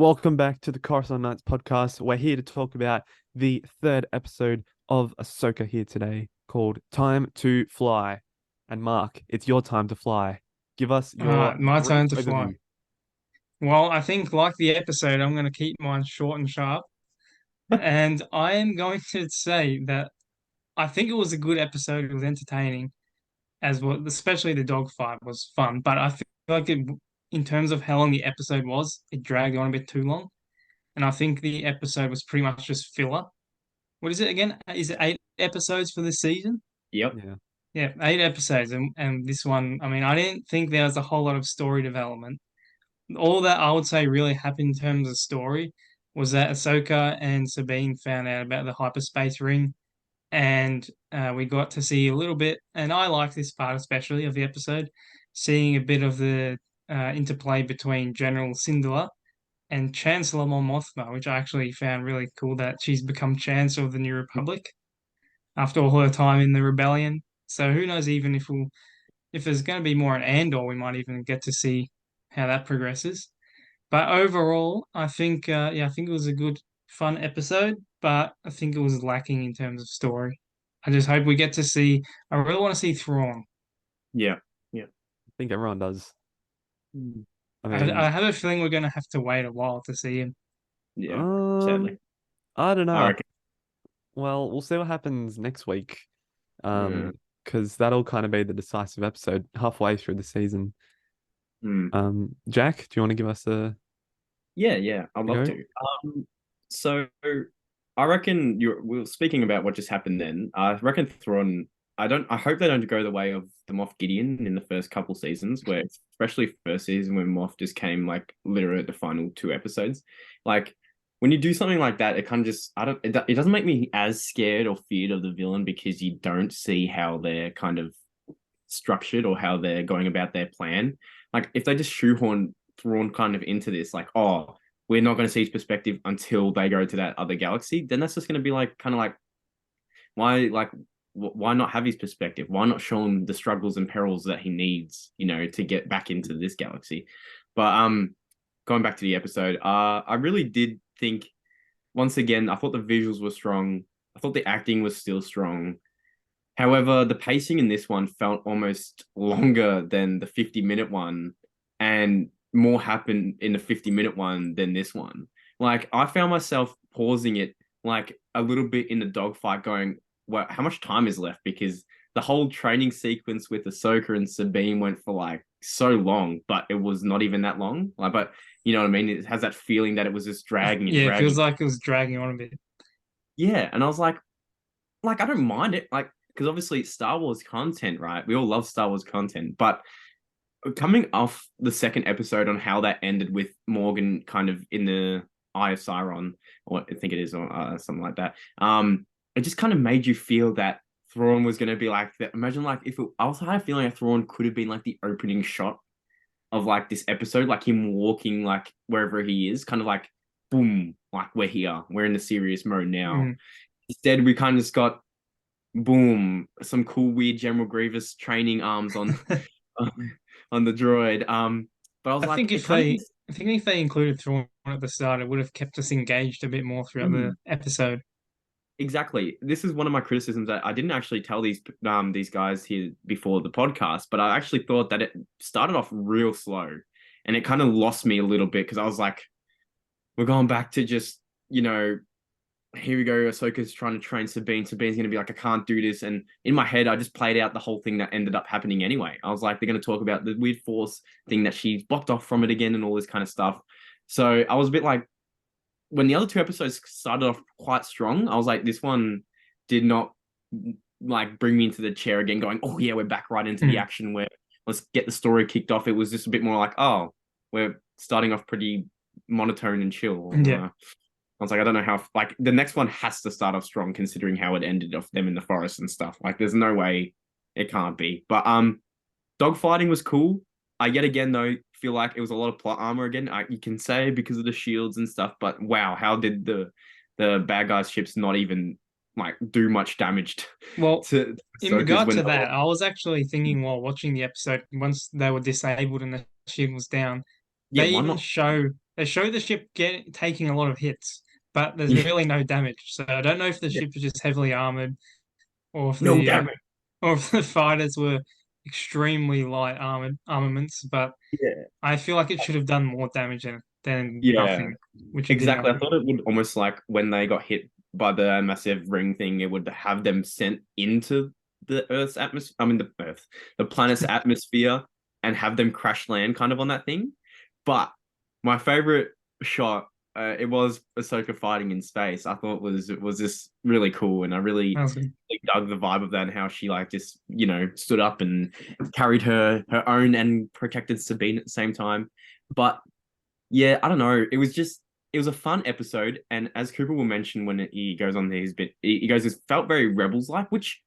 Welcome back to the Coruscant Knights podcast. We're here to talk about the third episode of Ahsoka here today called Time to Fly. And Mark, it's your time to fly. Give us your My brief turn to fly. overview. Well, I think like the episode, I'm going to keep mine short and sharp. And I am going to say that I think it was a good episode. It was entertaining, as well, especially the dogfight was fun. But I feel like in terms of how long the episode was, it dragged on a bit too long. And I think the episode was pretty much just filler. What is it again? Is it 8 episodes for this season? Yep. Yeah, 8 episodes. And this one, I mean, I didn't think there was a whole lot of story development. All that I would say really happened in terms of story was that Ahsoka and Sabine found out about the hyperspace ring, and we got to see a little bit. And I like this part especially of the episode, seeing a bit of the interplay between General Syndulla and Chancellor Mon Mothma, which I actually found really cool that she's become Chancellor of the New Republic after all her time in the rebellion. So who knows, even if there's going to be more an Andor, we might even get to see how that progresses. But overall, I think it was a good, fun episode, but I think it was lacking in terms of story. I just hope we get to see. I really want to see Thrawn. Yeah, yeah, I think everyone does. I I mean, have a feeling we're going to have to wait a while to see him. yeah. um, Sadly, I don't I know. reckon. Well, we'll see what happens next week. Mm, Because that'll kind of be the decisive episode halfway through the season. mm. Jack, do you want to give us Yeah, yeah. I'd a love go? to. So I reckon we were speaking about what just happened. Then I reckon Thrawn. I don't. I hope they don't go the way of the Moff Gideon in the first couple seasons, where especially first season when Moff just came like literally at the final two episodes. Like when you do something like that, it kind of just I don't. It doesn't make me as scared or feared of the villain because you don't see how they're kind of structured or how they're going about their plan. Like if they just shoehorn Thrawn kind of into this, like, oh, we're not going to see his perspective until they go to that other galaxy, then that's just going to be like kind of like why not have his perspective? Why not show him the struggles and perils that he needs, to get back into this galaxy? But going back to the episode, I really did think once again, I thought the visuals were strong. I thought the acting was still strong. However, the pacing in this one felt almost longer than the 50-minute one, and more happened in the 50-minute one than this one. Like, I found myself pausing it like a little bit in the dogfight, going, well, how much time is left? Because the whole training sequence with Ahsoka and Sabine went for like so long, but it was not even that long. Like, but you know what I mean? It has that feeling that it was just dragging and Yeah, it dragging. feels like it was dragging on a bit. Yeah. And I was like I don't mind it, like because obviously it's Star Wars content, right? We all love Star Wars content, but coming off the second episode on how that ended with Morgan kind of in the Eye of Sauron, or I think it is, or something like that. It just kind of made you feel that Thrawn was going to be like that. Imagine like if I also had a feeling that Thrawn could have been like the opening shot of like this episode, like him walking like wherever he is, kind of like boom, like we're here, we're in the serious mode now. Mm. Instead, we kind of just got boom, some cool weird General Grievous training arms on on the droid. But I was I like, think it kind of just I think if they included Thrawn at the start, it would have kept us engaged a bit more throughout the episode. exactly. This is one of my criticisms that I didn't actually tell these guys here before the podcast, but I actually thought that it started off real slow, and it kind of lost me a little bit because I was like, we're going back to just here we go. Ahsoka's trying to train Sabine. Sabine's going to be like, I can't do this. And in my head, I just played out the whole thing that ended up happening anyway. I was like, they're going to talk about the weird force thing that she's blocked off from it again and all this kind of stuff. So I was a bit like, when the other two episodes started off quite strong, I was like, this one did not like bring me into the chair again, going, oh yeah, we're back right into the Mm. action where let's get the story kicked off. It was just a bit more like, oh, we're starting off pretty monotone and chill. Yeah. I was like, I don't know how, like, the next one has to start off strong considering how it ended off them in the forest and stuff. Like, there's no way it can't be. But dogfighting was cool. I yet again, though, feel like it was a lot of plot armor again. You can say because of the shields and stuff, but wow, how did the bad guys' ships not even like do much damage Well, to in Soka's regard when to they were. that, I was actually thinking while watching the episode, once they were disabled and the shield was down, Yeah, why not? they show the ship taking a lot of hits, but there's Yeah. really no damage. So I don't know if the Yeah. ship is just heavily armored, or if No the damage. or if the fighters were extremely light armaments. But Yeah. I feel like it should have done more damage than Yeah. nothing, which it did Exactly. I nothing. thought it would almost like when they got hit by the massive ring thing, it would have them sent into the Earth's atmosphere. I mean, the planet's atmosphere, and have them crash land kind of on that thing. But my favorite shot, it was Ahsoka fighting in space. I thought was just really cool, and I That really, was good. really dug the vibe of that and how she like just stood up and carried her own and protected Sabine at the same time. But yeah, I don't know. It was a fun episode, and as Cooper will mention when he goes on his bit, he goes, "It felt very Rebels like," which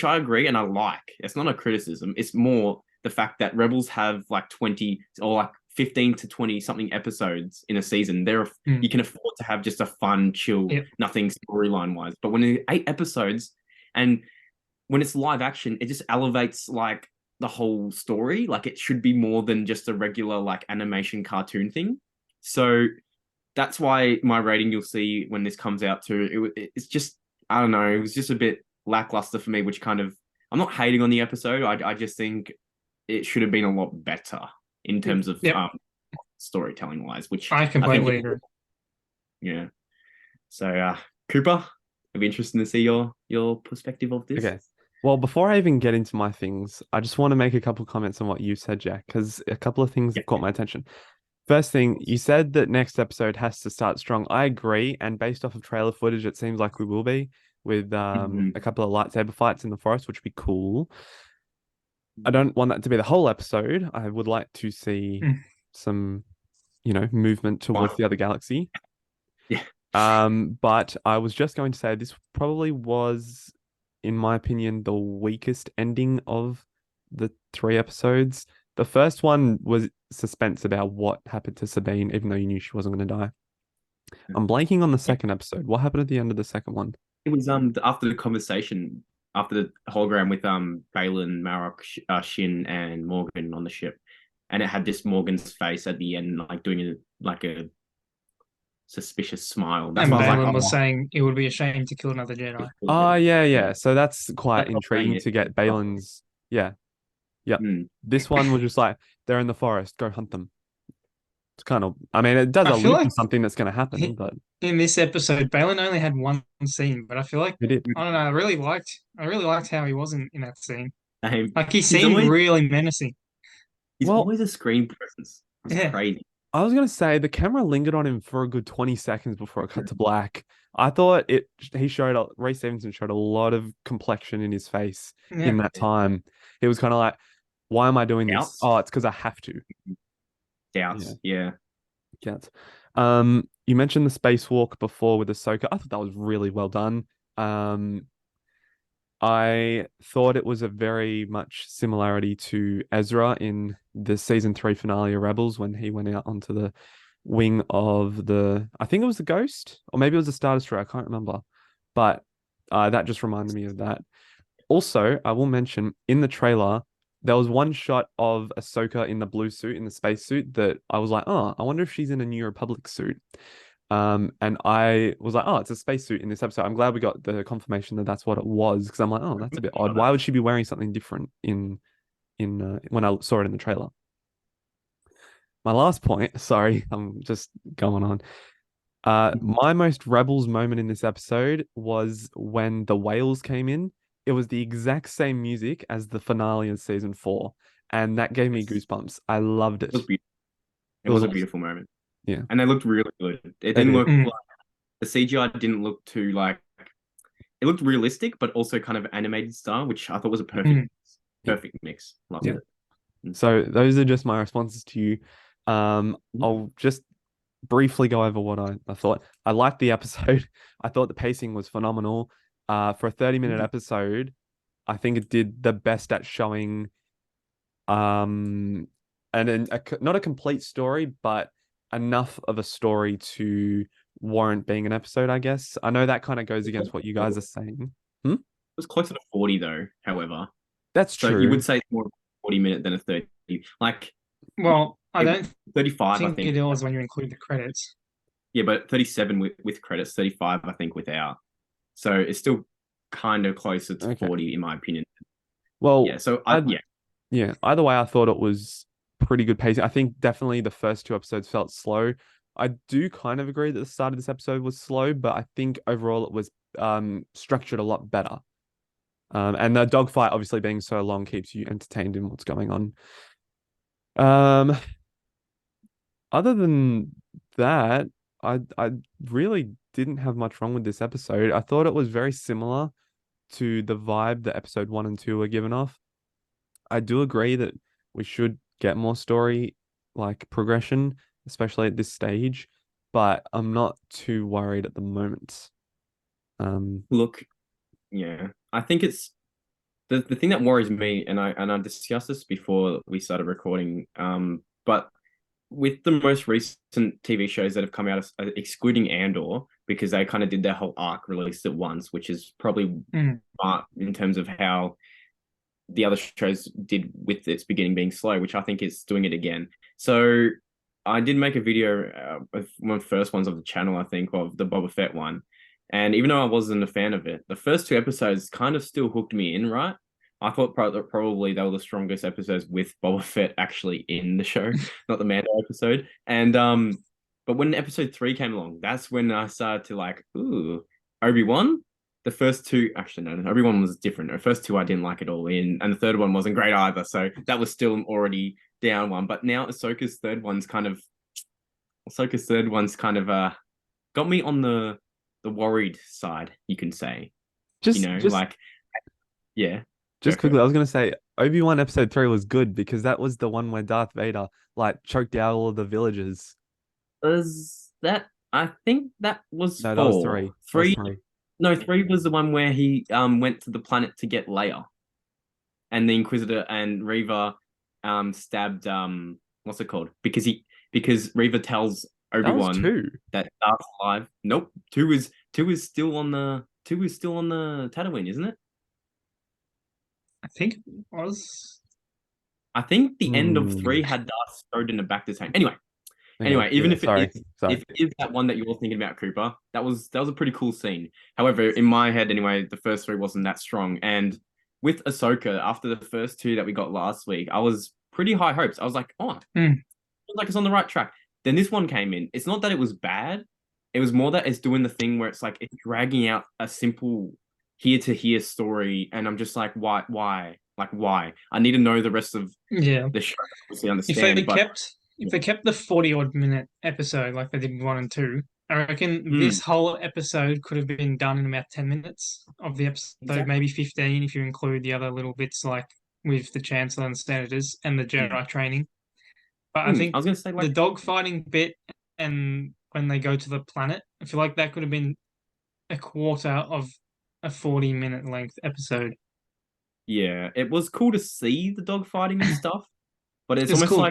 I agree and I like. It's not a criticism. It's more the fact that Rebels have like 20 or like 15 to 20 something episodes in a season. Mm. You can afford to have just a fun, chill, Yep. nothing storyline wise. But when it's 8 episodes and when it's live action, it just elevates like the whole story. Like it should be more than just a regular like animation cartoon thing. So that's why my rating you'll see when this comes out too. It's just I don't know. It was just a bit lackluster for me, which kind of I'm not hating on the episode. I just think it should have been a lot better in terms of Yep. storytelling wise. Which I I think completely agree. yeah. So Cooper, it'd be interesting to see your perspective of this. Okay. Well, before I even get into my things, I just want to make a couple comments on what you said, Jack, because a couple of things Yeah. have caught my attention. First thing, you said that next episode has to start strong. I agree, and based off of trailer footage, it seems like we will be with Mhm. a couple of lightsaber fights in the forest, which would be cool. I don't want that to be the whole episode. I would like to see Mm. some, movement towards the other galaxy. Yeah. But I was just going to say this probably was, in my opinion, the weakest ending of the 3 episodes. The first one was suspense about what happened to Sabine, even though you knew she wasn't going to die. I'm blanking on the Yeah. second episode. What happened at the end of the second one? It was after the conversation after the hologram with Balin, Marok, Shin, and Morgan on the ship, and it had this Morgan's face at the end, like doing a suspicious smile. That's And why I was like, Balin was oh, saying it would be a shame to kill another Jedi. Oh, yeah, yeah. yeah. So that's quite That's what I'm saying. intriguing to get Balin's. Yeah, yep. Mm. This one was just like, they're in the forest, go hunt them. It's kind of, I mean, it does I feel allude to like something that's going to happen, but in this episode, Balin only had one scene, but I feel like it did. I don't know. I really liked how he was in that scene. Like he He's seemed always really menacing. Well, a screen presence. It's Yeah. crazy. I was gonna say the camera lingered on him for a good 20 seconds before it cut to black. I thought Ray Stevenson showed a lot of complexion in his face in Yeah. that time. He was kind of like, why am I doing this? Doubts? Oh, it's because I have to. Doubts. Yeah. Yes. You mentioned the spacewalk before with Ahsoka. I thought that was really well done. I thought it was a very much similarity to Ezra in the season 3 finale of Rebels when he went out onto the wing of I think it was the Ghost, or maybe it was the Star Destroyer. I can't remember, but that just reminded me of that. Also, I will mention in the trailer there was one shot of Ahsoka in the blue suit, in the space suit, that I was like, oh, I wonder if she's in a New Republic suit. And I was like, oh, it's a spacesuit in this episode. I'm glad we got the confirmation that that's what it was, because I'm like, oh, that's a bit odd. Why would she be wearing something different in when I saw it in the trailer? My last point, sorry, I'm just going on. My most Rebels moment in this episode was when the whales came in. It was the exact same music as the finale of season 4, and that gave me goosebumps. I loved it. It was beautiful. It It was was a awesome. beautiful moment. Yeah. And they looked really good. It They didn't did. look like the CGI didn't look too like it looked realistic, but also kind of animated style, which I thought was a perfect mix. Loved Yeah. it. So those are just my responses to you. I'll just briefly go over what I thought. I liked the episode. I thought the pacing was phenomenal. For a 30-minute episode, I think it did the best at showing and not a complete story, but enough of a story to warrant being an episode, I guess. I know that kind of goes against what you guys are saying. It was closer to 40 though, however. That's So true. you would say it's more 40 minute than a 30. Like Well, I don't 35, I think think. it was when you include the credits. Yeah, but 37 with credits, 35, I think, without. So it's still kind of closer to Okay. 40, in my opinion. Well, Yeah, so I yeah. yeah, either way, I thought it was pretty good pacing. I think definitely the first two episodes felt slow. I do kind of agree that the start of this episode was slow, but I think overall it was structured a lot better. And the dogfight obviously being so long keeps you entertained in what's going on. Um, Other than that, I really didn't have much wrong with this episode. I thought it was very similar to the vibe that episode one and two were given off. I do agree that we should get more story like progression, especially at this stage, but I'm not too worried at the moment. Um, Look, yeah. I think it's the thing that worries me, and I discussed this before we started recording. But with the most recent TV shows that have come out, excluding Andor, because they kind of did their whole arc released at once, which is probably Mm. smart in terms of how the other shows did with its beginning being slow, which I think is doing it again. So I did make a video of one of the first ones of the channel, I think, of the Boba Fett one. And even though I wasn't a fan of it, the first two episodes kind of still hooked me in, right? I thought probably they were the strongest episodes with Boba Fett actually in the show, not the Mando episode. And but when episode 3 came along, that's when I started to like, ooh, Obi-Wan. The first two, actually, no, Obi-Wan was different. The first two I didn't like at all, and the third one wasn't great either. So that was still already down one. But now Ahsoka's third one's kind of got me on the worried side, you can say. You just know, just like yeah, go just for quickly, it. I was gonna say Obi-Wan episode three was good because that was the one where Darth Vader like choked out all of the villagers. Was that? I think that was No, that was four. three. That was Three, three. no, three was the one where he went to the planet to get Leia, and the Inquisitor and Reva stabbed what's it called? Because Reva tells That was Obi-Wan two. that Darth's alive. Nope. Two is still on the Tatooine, isn't it? I think it was. I think the end of Hmm. 3 had Darth stowed in the back to tank. Anyway, Okay, even yeah, if it sorry, is sorry. if it is that one that you're thinking about, Cooper, that was a pretty cool scene. However, in my head anyway, the first 3 wasn't that strong. And with Ahsoka, after the first 2 that we got last week, I was pretty high hopes. I was like, oh, Mm. feels like it's on the right track. Then this one came in. It's not that it was bad. It was more that it's doing the thing where it's like it's dragging out a simple here to here story, and I'm just like, why? Like, why? I need to know the rest of Yeah. the show, obviously If they understand, but kept if they kept the 40 odd minute episode like they did with 1 and 2, I reckon this mm, whole episode could have been done in about 10 minutes of the episode, exactly. maybe 15 if you include the other little bits like with the Chancellor and Senators and the Mm, Jedi training. But I I think was gonna say the like, dogfighting bit and when they go to the planet, I feel like that could have been a quarter of a 40-minute length episode. yeah, it was cool to see the dog fighting and stuff, but It's cool.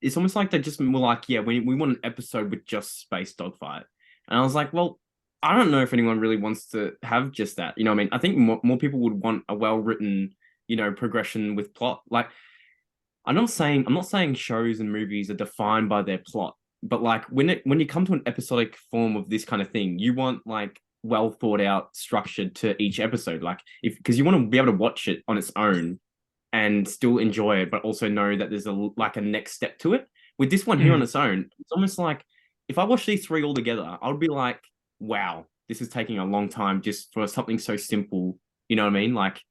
it's almost like they just were like, yeah, we want an episode with just space dogfight, and I was like, well, I don't know if anyone really wants to have just that. You know what I mean? I think more people would want a well written, progression with plot. Like, I'm not saying shows and movies are defined by their plot, but like when you come to an episodic form of this kind of thing, you want like well thought out structure to each episode. Like if because you want to be able to watch it on its own and still enjoy it, but also know that there's a next step to it. With this one here on Mm. its own, it's almost like if I watch these 3 all together, I would be like, wow, this is taking a long time just for something so simple. You know what I mean? Like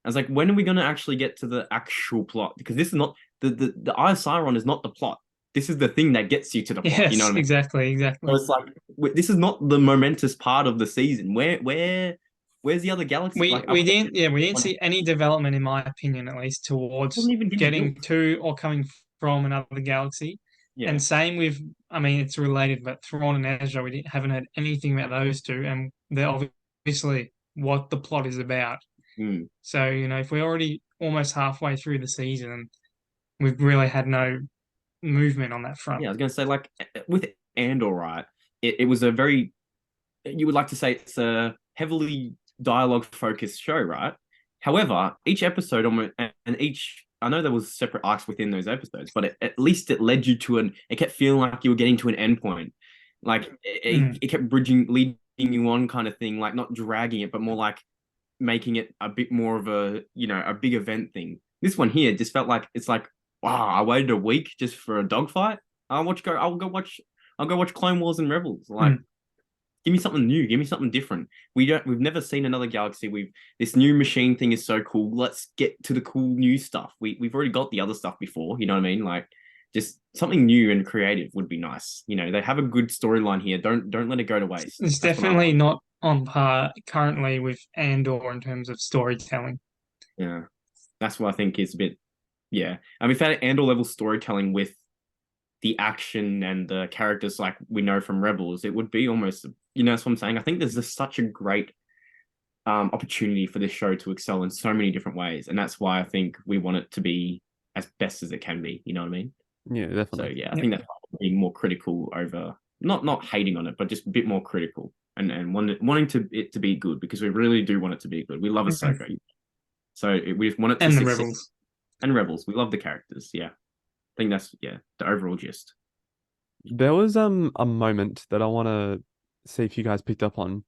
I was like, when are we going to actually get to the actual plot? Because this is not the Eye of Sauron is not the plot. This is the thing that gets you to the plot. You know Yes, what I mean? exactly, So exactly. it's like this is not the momentous part of the season. Where's the other galaxy? We Like I we wasn't didn't yeah, we didn't even see any development in my opinion at least towards even getting getting built. to or coming from another galaxy. Yeah. And same with I mean it's related, but Thrawn and Ezra, haven't heard anything about those two, and they're obviously what the plot is about. Mm. So, if we're already almost halfway through the season and we've really had no movement on that front. Yeah, I was gonna say like with Andor, right? It was a very you would like to say it's a heavily dialogue focused show, right? However, each episode almost and each I know there was separate arcs within those episodes, but at least it led you to it kept feeling like you were getting to an end point. Like it kept leading you on kind of thing, like not dragging it, but more like making it a bit more of a big event thing. This one here just felt like it's like, wow, I waited a week just for a dogfight. I'll go watch Clone Wars and Rebels. Like, give me something new, give me something different. We've never seen another galaxy. This new machine thing is so cool. Let's get to the cool new stuff. We've already got the other stuff before, you know what I mean? Like, just something new and creative would be nice. They have a good storyline here. Don't let it go to waste. It's definitely not on par currently with Andor in terms of storytelling. Yeah. That's what I think is a bit, yeah. And we've had Andor level storytelling with the action and the characters like we know from Rebels. It would be almost, that's what I'm saying. I think there's just such a great opportunity for this show to excel in so many different ways. And that's why I think we want it to be as best as it can be. You know what I mean? Yeah, definitely. So yeah, I think that's being more critical over not hating on it, but just a bit more critical and wanting it to be good, because we really do want it to be good. We love Ahsoka. So we want it to succeed. The Rebels. And Rebels. We love the characters. Yeah. I think that's the overall gist. There was a moment that I want to see if you guys picked up on.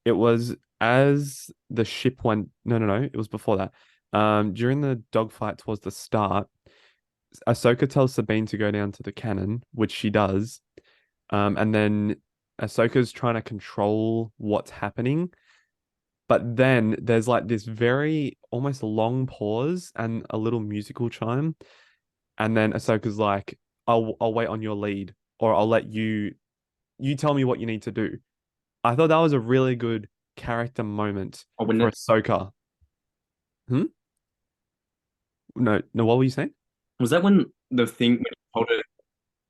It was as the ship went. No. It was before that. During the dogfight towards the start, Ahsoka tells Sabine to go down to the cannon, which she does. And then Ahsoka's trying to control what's happening. But then there's like this very almost long pause and a little musical chime. And then Ahsoka's like, I'll wait on your lead, or I'll let you tell me what you need to do. I thought that was a really good character moment for Ahsoka. No, what were you saying? Was that when told her,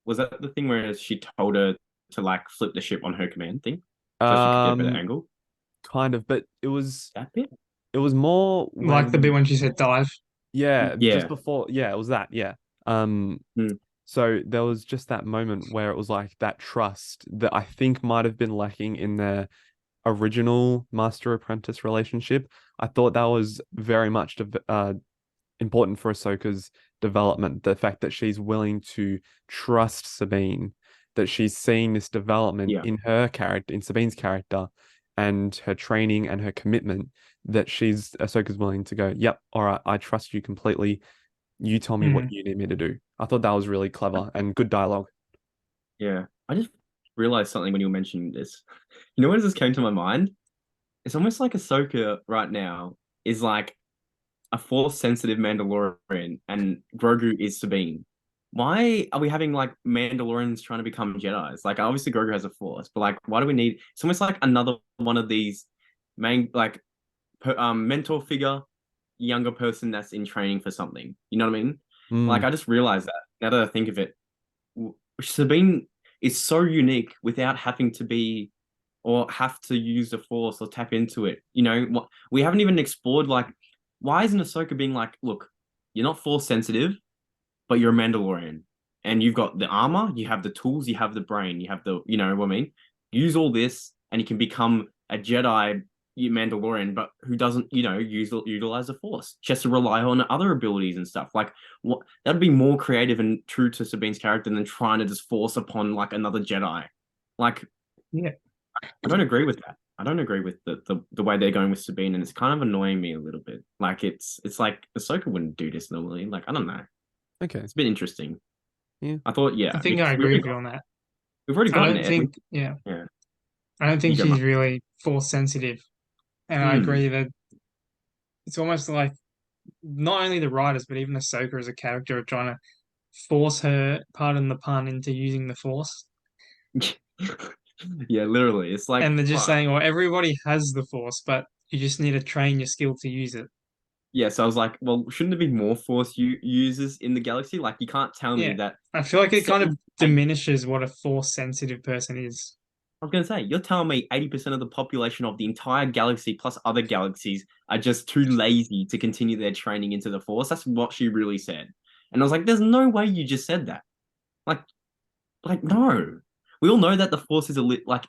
was that the thing where she told her to like flip the ship on her command thing? So she could get a better angle? Kind of, but it was that bit? It was more like the bit when she said dive. Yeah, just before. Yeah, it was that. Yeah. So there was just that moment where it was like that trust that I think might have been lacking in their original master apprentice relationship. I thought that was very much important for Ahsoka's development. The fact that she's willing to trust Sabine, that she's seeing this development in her character, in Sabine's character, and her training and her commitment, that Ahsoka's willing to go, yep, all right, I trust you completely. You tell me what you need me to do. I thought that was really clever and good dialogue. Yeah. I just realized something when you were mentioning this. You know when this came to my mind? It's almost like Ahsoka right now is like a Force-sensitive Mandalorian and Grogu is Sabine. Why are we having like Mandalorians trying to become Jedis? Like obviously Grogu has a Force, but like why do we need? It's almost like another one of these mentor figure, younger person that's in training for something. You know what I mean? Like I just realized that now that I think of it, Sabine is so unique without having to be or have to use the Force or tap into it. We haven't even explored like why isn't Ahsoka being like, look, you're not Force sensitive, but you're a Mandalorian and you've got the armor, you have the tools, you have the brain, you have you know what I mean? Use all this and you can become a Jedi Mandalorian, but who doesn't, utilize the Force. She has to rely on other abilities and stuff. Like, what? That'd be more creative and true to Sabine's character than trying to just force upon like another Jedi. Like, yeah, I don't agree with that. I don't agree with the way they're going with Sabine, and it's kind of annoying me a little bit. Like, it's like Ahsoka wouldn't do this normally. Like, I don't know. Okay, it's a bit interesting. Yeah, I thought, I think I agree with you on that. We've already gotten it. Yeah. I don't think she's really Force sensitive. And I agree that it's almost like not only the writers, but even Ahsoka as a character are trying to force her, pardon the pun, into using the Force. Yeah, literally. It's like, and they're just saying, well, everybody has the Force, but you just need to train your skill to use it. Yeah, so I was like, well, shouldn't there be more Force users in the galaxy? Like, you can't tell me that. I feel like it kind of diminishes what a Force-sensitive person is. I was going to say, you're telling me 80% of the population of the entire galaxy plus other galaxies are just too lazy to continue their training into the Force? That's what she really said. And I was like, there's no way you just said that. Like no. We all know that the Force is a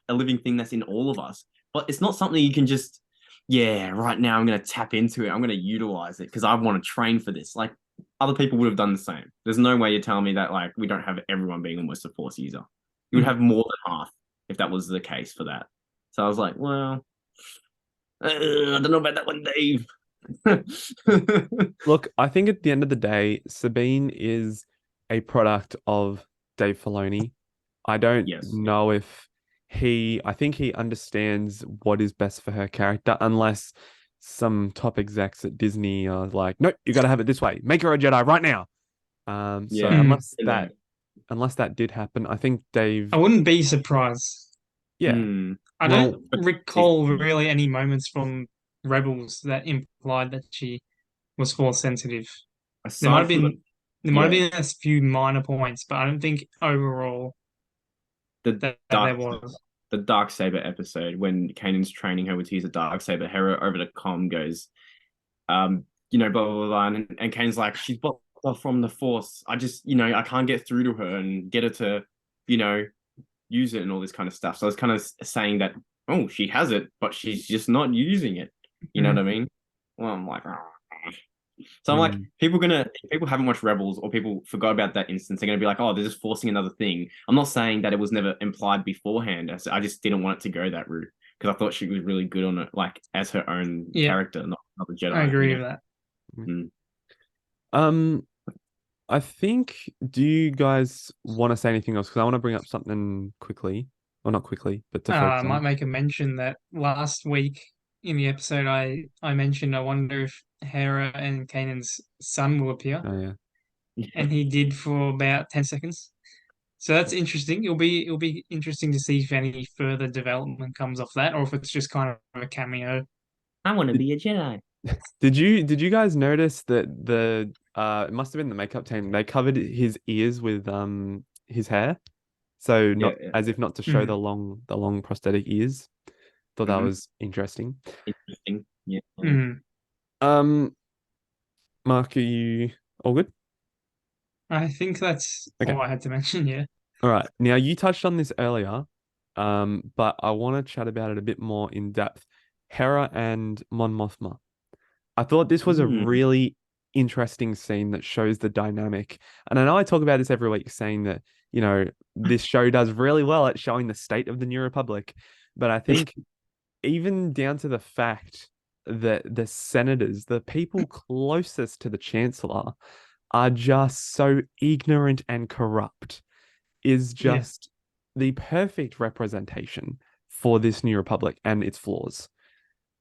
living thing that's in all of us, but it's not something you can just, right now I'm going to tap into it. I'm going to utilize it because I want to train for this. Like, other people would have done the same. There's no way you're telling me that like we don't have everyone being almost a Force user. You would Mm. have more than half if that was the case for that. So I was like, well, I don't know about that one, Dave. Look, I think at the end of the day, Sabine is a product of Dave Filoni. I don't Yes. know if I think he understands what is best for her character, unless some top execs at Disney are like, nope, you got to have it this way. Make her a Jedi right now. So Yeah. Mm. unless that did happen, I think I Dave, wouldn't be surprised. yeah, I don't well, recall really any moments from Rebels that implied that she was Force sensitive. There might Aside have from been there might have yeah, been a few minor points, but I don't think overall the that there dark was. the dark saber episode when Kanan's training her to use a dark saber, Hera over the comm goes, blah blah blah, and Kanan's like, she's blocked off from the Force. I just, I can't get through to her and get her to, you know, use it and all this kind of stuff. So I was kind of saying that, oh, she has it, but she's just not using it. You know what I Mm. mean? Well, I'm like, "Ah." So I'm like, mm, people haven't watched Rebels or people forgot about that instance. They're gonna be like, oh, they're just forcing another thing. I'm not saying that it was never implied beforehand. I just didn't want it to go that route because I thought she was really good on it, like as her own Yeah, character, not a I Jedi. agree with that. Mm. um, I think, do you guys want to say anything else? Because I want to bring up something quickly. Well, not quickly, but to I focus might on. make a mention that last week in the episode I mentioned I wonder if Hera and Kanan's son will appear, Oh, yeah. and he did for about 10 seconds. So that's interesting. It'll be interesting to see if any further development comes off that, or if it's just kind of a cameo. I want to Did, be a Jedi. did you guys notice that it must have been the makeup team, they covered his ears with his hair? So Yeah, not yeah, as if not to show Mm. the long prosthetic ears. Thought that hmm was interesting. interesting. Yeah, Mm. Um, Mark, are you all good? I think that's Okay. all I had to mention. Yeah. All right. Now you touched on this earlier, but I want to chat about it a bit more in depth. Hera and Mon Mothma. I thought this was a Mm. really interesting scene that shows the dynamic. And I know I talk about this every week, saying that, this show does really well at showing the state of the New Republic. But I think even down to the fact that the senators, the people closest to the Chancellor, are just so ignorant and corrupt is Yeah. just the perfect representation for this New Republic and its flaws.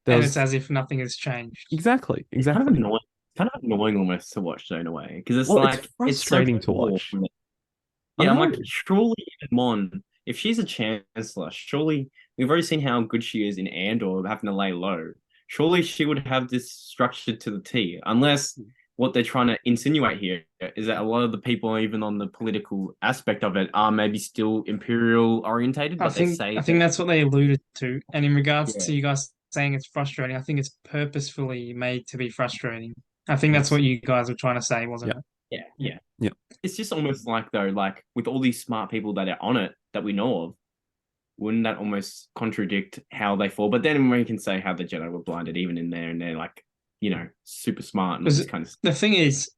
And it's There's as if nothing has changed. exactly, It's kind of exactly. annoying. Kind of annoying almost to watch though in a way because it's Well, it's like it's so frustrating to poor. watch. I Yeah, I'm know. like, surely Mon, if she's a chancellor, surely we've already seen how good she is in Andor, having to lay low. Surely she would have this structured to the T, unless what they're trying to insinuate here is that a lot of the people, even on the political aspect of it, are maybe still imperial orientated, I but they think say I that, think that's what they alluded to. And in regards yeah, to you guys saying it's frustrating, I think it's purposefully made to be frustrating. I think that's Yes. what you guys were trying to say, Yeah. wasn't it? yeah, Yeah. yeah. Yeah. It's just almost like though, like with all these smart people that are on it that we know of, wouldn't that almost contradict how they fall? But then we can say how the Jedi were blinded even in there, and they're like, super smart and all this Because kind of stuff. the thing is,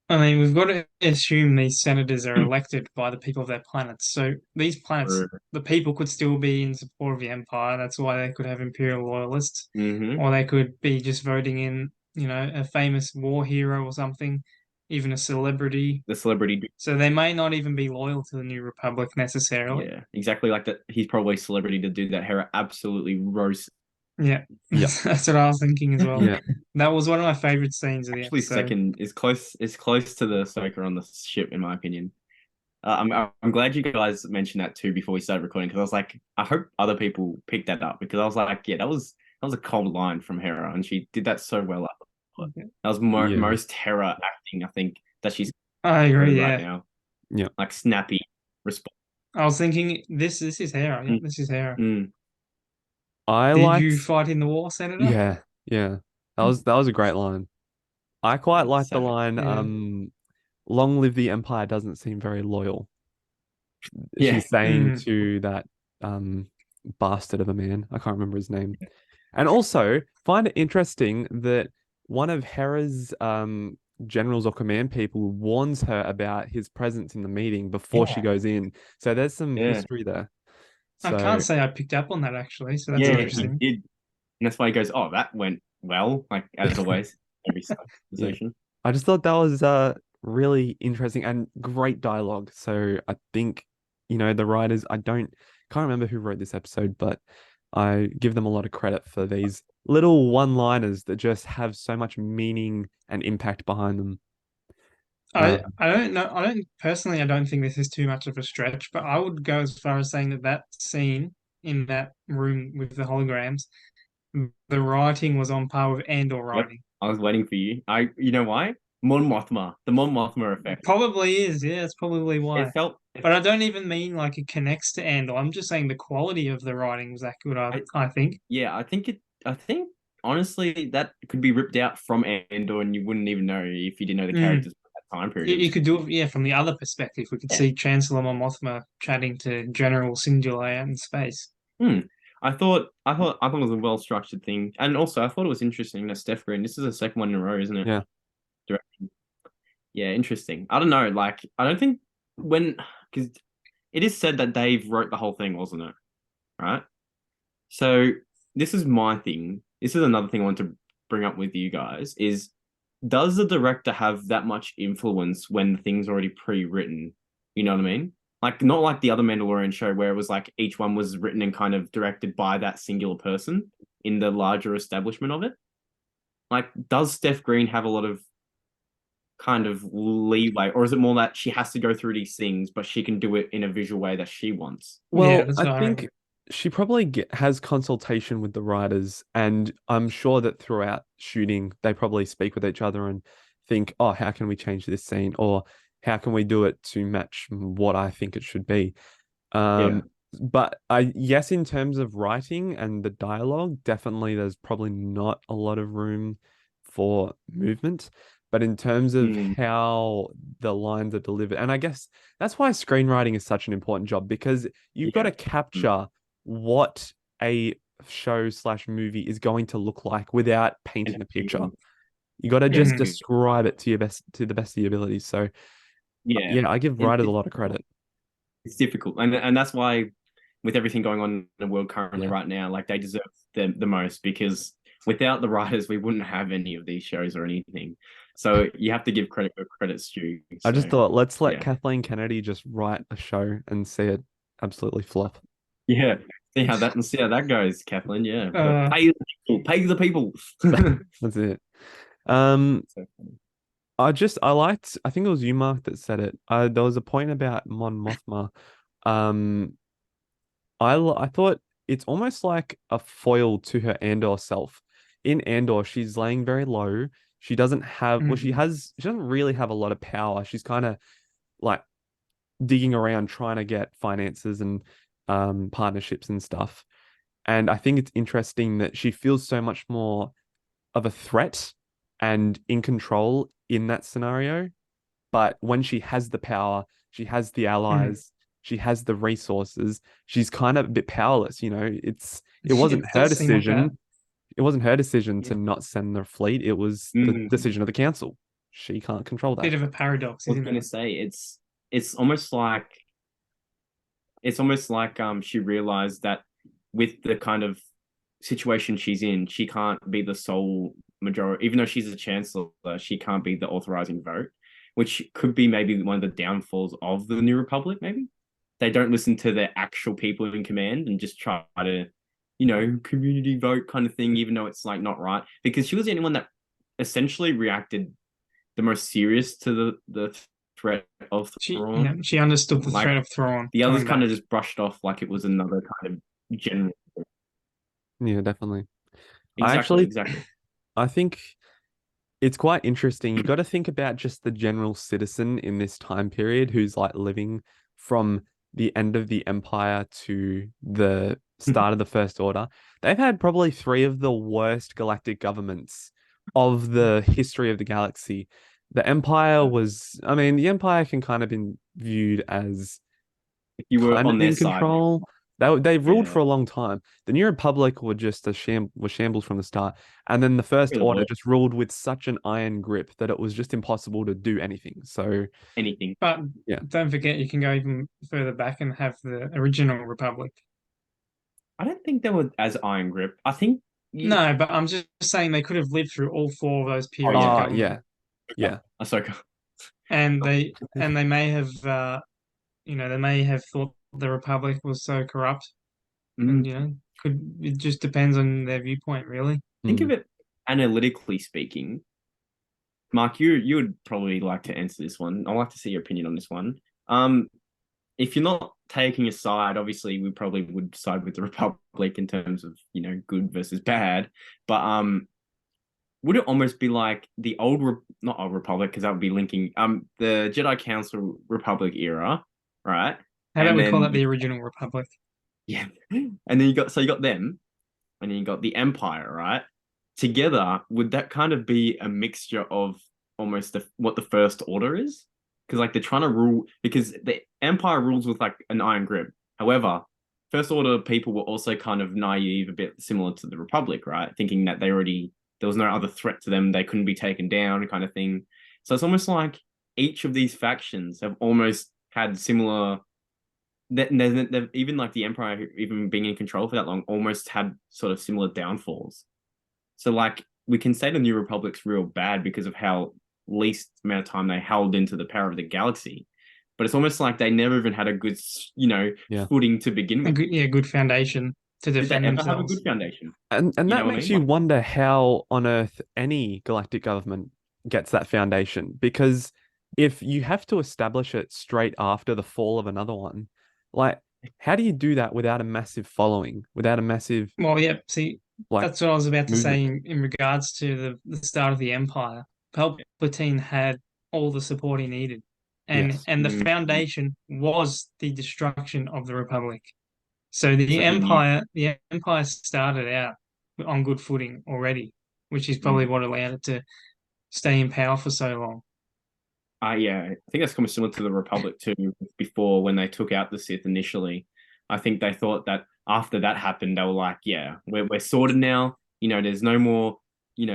I mean, we've got to assume these senators are elected by the people of their planets. So these planets, the people could still be in support of the Empire. That's why they could have Imperial loyalists, Mm-hmm. or they could be just voting in, a famous war hero or something, even a celebrity. The celebrity, So they may not even be loyal to the New Republic necessarily. yeah, exactly like that. He's probably a celebrity to do that. Hera absolutely roast. Yeah, Yeah. that's what I was thinking as well. Yeah. That was one of my favorite scenes of the Actually, episode. second is close to the Ahsoka on the ship in my opinion. I'm glad you guys mentioned that too before we started recording because I was like, I hope other people picked that up because I was like, yeah, that was a cold line from Hera and she did that so well. Okay. That was Yeah. most Hera acting I think that she's I agree. right Yeah, now. Yeah. Like snappy response. I was thinking this is Hera. Yeah, Mm, this is Hera. mm. I Did you liked, fight in the war, Senator? yeah, yeah. That was a great line. I quite like the Savage. line, Yeah. long live the Empire doesn't seem very loyal. Yeah. She's saying Mm. to that bastard of a man. I can't remember his name. And also find it interesting that one of Hera's generals or command people warns her about his presence in the meeting before she Yeah, goes in. So there's some yeah, history there. I So can't say I picked up on that actually, so that's yeah. He interesting. did, and that's why he goes, "Oh, that went well." Like as always, every yeah, conversation. I just thought that was really interesting and great dialogue. So I think, the writers, can't remember who wrote this episode, but I give them a lot of credit for these little one-liners that just have so much meaning and impact behind them. Uh, I don't know. I don't think this is too much of a stretch, but I would go as far as saying that that scene in that room with the holograms, the writing was on par with Andor Yep, writing. I was waiting for you. You know why? The Mon Mothma effect. Probably is, yeah, that's probably why. It felt, But I don't even mean like it connects to Andor. I'm just saying the quality of the writing was that good, I, I think. yeah, I think honestly that could be ripped out from Andor, and you wouldn't even know if you didn't know the Mm. characters from that time period. You could do it, yeah, from the other perspective. We could Yeah. see Chancellor Mon Mothma chatting to General Singular out in space. Hmm. I thought it was a well structured thing, and also I thought it was interesting that Steph Green. This is the second one in a row, isn't it? yeah. Direction. Yeah, interesting. I don't know. Like, I don't think when because it is said that Dave wrote the whole thing, wasn't it? Right. So this is my thing. This is another thing I want to bring up with you guys is does the director have that much influence when the thing's already pre-written? You know what I mean? Like not like the other Mandalorian show where it was like each one was written and kind of directed by that singular person in the larger establishment of it. Like, does Steph Green have a lot of kind of leeway, or is it more that she has to go through these things, but she can do it in a visual way that she wants? Yeah, Well, that's I what I think reckon. she probably has consultation with the writers, and I'm sure that throughout shooting, they probably speak with each other and think, oh, how can we change this scene? Or how can we do it to match what I think it should be? Yeah. Um, but yes, in terms of writing and the dialogue, definitely there's probably not a lot of room for movement. But in terms of Mm, how the lines are delivered, and I guess that's why screenwriting is such an important job because you've got yeah. to Mm, capture what a show slash movie is going to look like without and painting a picture. feel, You got to just Mhm. describe it to the best of your ability. So yeah. yeah, I give It, writers a it's lot of credit. it's difficult, and that's why with everything going on in the world currently Yeah. right now, like they deserve the most because without the writers, we wouldn't have any of these shows or anything. So you have to give credit where credit's due. I just So thought, let's let yeah, Kathleen Kennedy just write a show and see it absolutely flop. yeah. See how that goes, Kathleen. Yeah, but Uh, pay the people. That's it. Um, So funny. I think it was you, Mark, that said it. There was a point about Mon Mothma. Um, I thought it's almost like a foil to her Andor self. In Andor, she's laying very low. She doesn't have, well, mm. she doesn't really have a lot of power. She's kind of like digging around trying to get finances and partnerships and stuff. And I think it's interesting that she feels so much more of a threat and in control in that scenario. But when she has the power, she has the Mm. allies, she has the resources, she's kind of a bit powerless, it wasn't It her does seem like that. decision. It wasn't her decision Yeah. to not send the fleet. It was the Mm. decision of the council. She can't control Bit that. of a paradox, I was isn't it? gonna say it's almost like she realized that with the kind of situation she's in, she can't be the sole majority, even though she's a chancellor, she can't be the authorizing vote, which could be maybe one of the downfalls of the New Republic, maybe. They don't listen to the actual people in command and just try to, community vote kind of thing, even though it's like not right. Because she was the only one that essentially reacted the most serious to the threat of Thrawn. She understood the Like threat of Thrawn the others coming kind back. of just brushed off like it was another kind of general. Yeah, definitely. I Exactly, actually exactly. I think it's quite interesting. You got to think about just the general citizen in this time period who's like living from the end of the Empire to the start of the First Order. They've had probably three of the worst galactic governments of the history of the galaxy. The Empire was, I mean, the Empire can kind of been viewed as If you were kind on of their in side, control. They ruled Yeah, for a long time. The New Republic were just was shambles from the start, and then the First really Order was just ruled with such an iron grip that it was just impossible to do anything. So anything. But yeah, don't forget, you can go even further back and have the original Republic. I don't think they were as iron grip. I think you. No, but I'm just saying they could have lived through all four of those Oh periods of yeah, yeah, government, yeah, Ahsoka. and they may have they may have thought the Republic was so corrupt, and Mm, could it just depends on their viewpoint, really. think mm. of it analytically speaking. Mark, you would probably like to answer this one. I'd like to see your opinion on this one. Um, if you're not taking a side, obviously we probably would side with the Republic in terms of good versus bad. But would it almost be like the not old Republic, because that would be linking the Jedi Council Republic era, right? How about And we call then that the original Republic? yeah, and then you got them, and then you got the Empire, right? Together, would that kind of be a mixture of almost what the First Order is? Because like they're trying to rule, because the Empire rules with like an iron grip. However, First Order people were also kind of naive, a bit similar to the Republic, right? Thinking that there was no other threat to them, they couldn't be taken down, kind of thing. So it's almost like each of these factions have almost had similar they've even like the Empire, even being in control for that long, almost had sort of similar downfalls. So like we can say the New Republic's real bad because of how least amount of time they held into the power of the galaxy. But it's almost like they never even had a good, Yeah. footing to begin A with. good foundation to Did they defend ever have a themselves. good foundation? And You that know what I makes mean? you Like, wonder how on earth any galactic government gets that foundation. Because if you have to establish it straight after the fall of another one, like how do you do that without a massive following, without a massive Well, yeah, see, like that's what I was about to say movement? in regards to the start of the Empire. Palpatine had all the support he needed, Yes. and the mm, foundation was the destruction of the Republic. So the so he knew. Empire started out on good footing already, which is probably Mm. what allowed it to stay in power for so long. Yeah, I think that's kind of similar to the Republic too. Before when they took out the Sith initially, I think they thought that after that happened, they were like, "Yeah, we're sorted now. There's no more,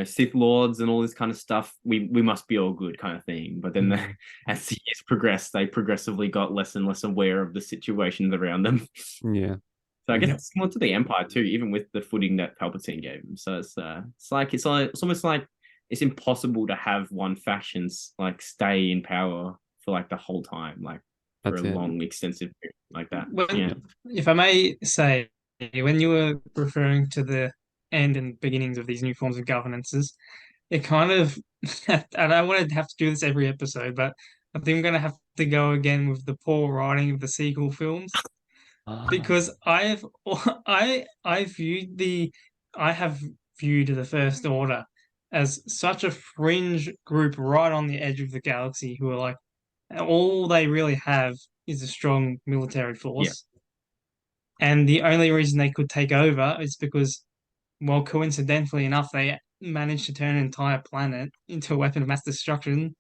Sith lords and all this kind of stuff. We must be all good, kind of thing." But then, Mm. as the years progressed, they progressively got less and less aware of the situations around them. Yeah. So I guess Yeah. it's similar to the Empire too, even with the footing that Palpatine gave him. So it's almost like it's impossible to have one faction's like stay in power for like the whole time, like for a That's it. long, extensive period like that. When, Yeah. if I may say, when you were referring to the end and beginnings of these new forms of governances, it kind of, and I don't want to have to do this every episode, but I think I'm going to have to go again with the poor writing of the sequel films Ah, because I viewed I have viewed the First Order as such a fringe group right on the edge of the galaxy who are like all they really have is a strong military Yeah. force. And the only reason they could take over is because, well, coincidentally enough, they managed to turn an entire planet into a weapon of mass destruction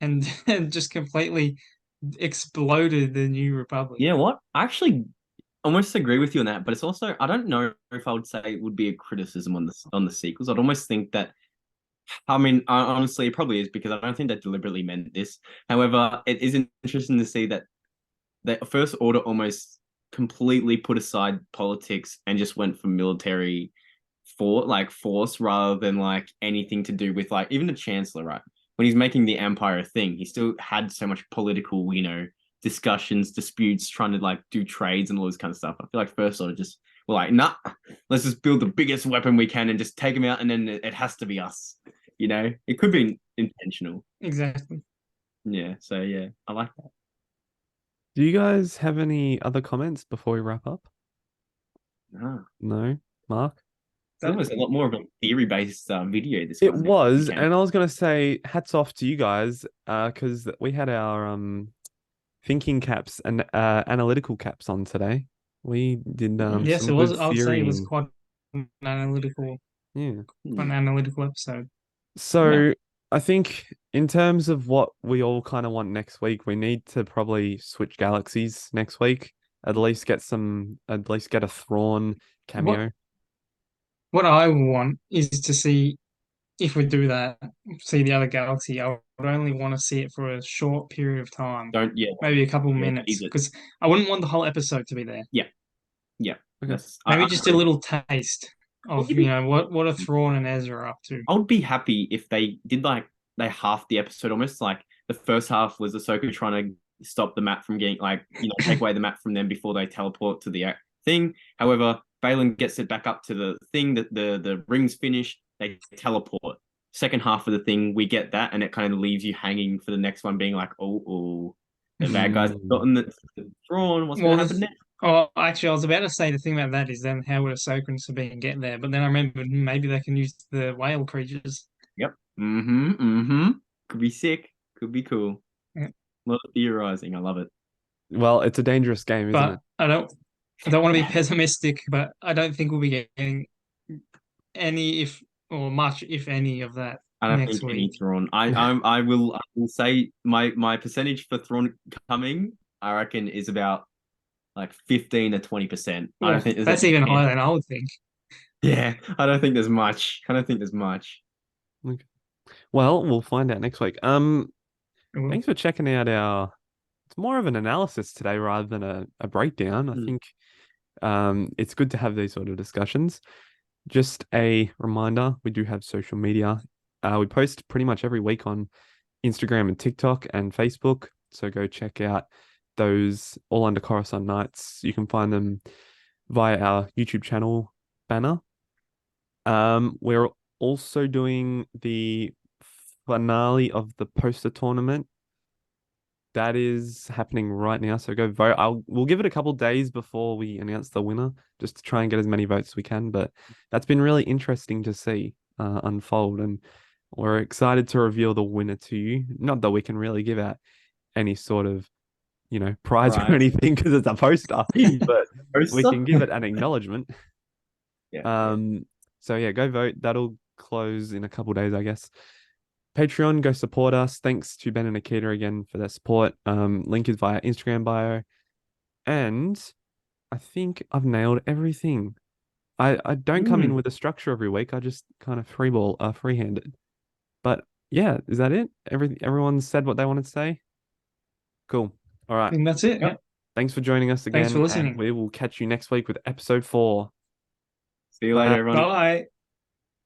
and, and just completely exploded the New Republic. You know what? I actually almost agree with you on that, but it's also I don't know if I would say it would be a criticism on the sequels. I'd almost think that I mean, honestly, it probably is because I don't think they deliberately meant this. However, it is interesting to see that the First Order almost completely put aside politics and just went for military force rather than like anything to do with like even the Chancellor, right? When he's making the Empire a thing, he still had so much political, discussions, disputes, trying to like do trades and all this kind of stuff. I feel like First Order just were like, nah, let's just build the biggest weapon we can and just take them out, and then it has to be us. It could be intentional. Exactly. Yeah. So yeah, I like that. do you guys have any other comments before we wrap up? Ah. No, Mark? That was a lot more of a theory-based video. This It one was, became. and I was gonna say hats off to you guys, because we had our thinking caps and analytical caps on today. We did Yes, some it was. good I would say it was theorying. quite an analytical, Yeah. quite an Hmm. analytical episode. Yeah. So I think in terms of what we all kind of want next week, we need to probably switch galaxies next week. At least get a Thrawn What cameo. what I want is to see if we do that, see the other galaxy. I would only want to see it for a short period of time, Don't yeah maybe a couple yeah minutes, tease it. because I wouldn't want the whole episode to be there. Yeah, yeah. Okay. That's Maybe I just a agree. little taste Well, of, you know, what are Thrawn and Ezra up to. I would be happy if they did like they half the episode almost like the first half was Ahsoka trying to stop the map from getting like take away the map from them before they teleport to the thing. However, Balin gets it back up to the thing that the rings finish. They teleport. Second half of the thing, we get that, and it kind of leaves you hanging for the next one, being like, oh, the bad guys have Mm. gotten the drawn. What's going Well, to happen next? oh, actually, I was about to say the thing about that is then how would Ahsoka and Sabine get there? But then I remembered maybe they can use the whale creatures. Yep. Mm-hmm. Could be sick. Could be cool. Yeah. A lot of theorizing. I love it. Well, it's a dangerous game, isn't But it? I don't want to be pessimistic, but I don't think we'll be getting any if or much if any of that I don't next think any week. Thrawn. I will say my percentage for Thrawn coming, I reckon, is about like 15 to 20%. I don't Well, think there's that's any even chance. higher than I would think. Yeah, I don't think there's much. I don't think there's much. Okay. Well, we'll find out next week. Well, Thanks for checking out our. It's more of an analysis today rather than a breakdown. I Mm. think it's good to have these sort of discussions. Just a reminder, we do have social media. We post pretty much every week on Instagram and TikTok and Facebook. So go check out those all under Coruscant Knights. You can find them via our YouTube channel banner. We're also doing the finale of the poster tournament. That is happening right now. So go vote. We'll give it a couple days before we announce the winner, just to try and get as many votes as we can. But that's been really interesting to see unfold, and we're excited to reveal the winner to you. Not that we can really give out any sort of, prize or Right. anything because it's a poster, but we Poster? can give it an acknowledgement. Yeah. So yeah, go vote. That'll close in a couple days, I guess. Patreon, go support us. Thanks to Ben and Akita again for their support. Link is via Instagram bio. And I think I've nailed everything. I don't come in Mm. with a structure every week. I just kind of freehanded. But yeah, is that it? Everyone said what they wanted to say? Cool. All right. and that's it. Yeah. Yep. Thanks for joining us Thanks for again, and listening. we will catch you next week with episode 4. See you later, Bye. everyone. Bye.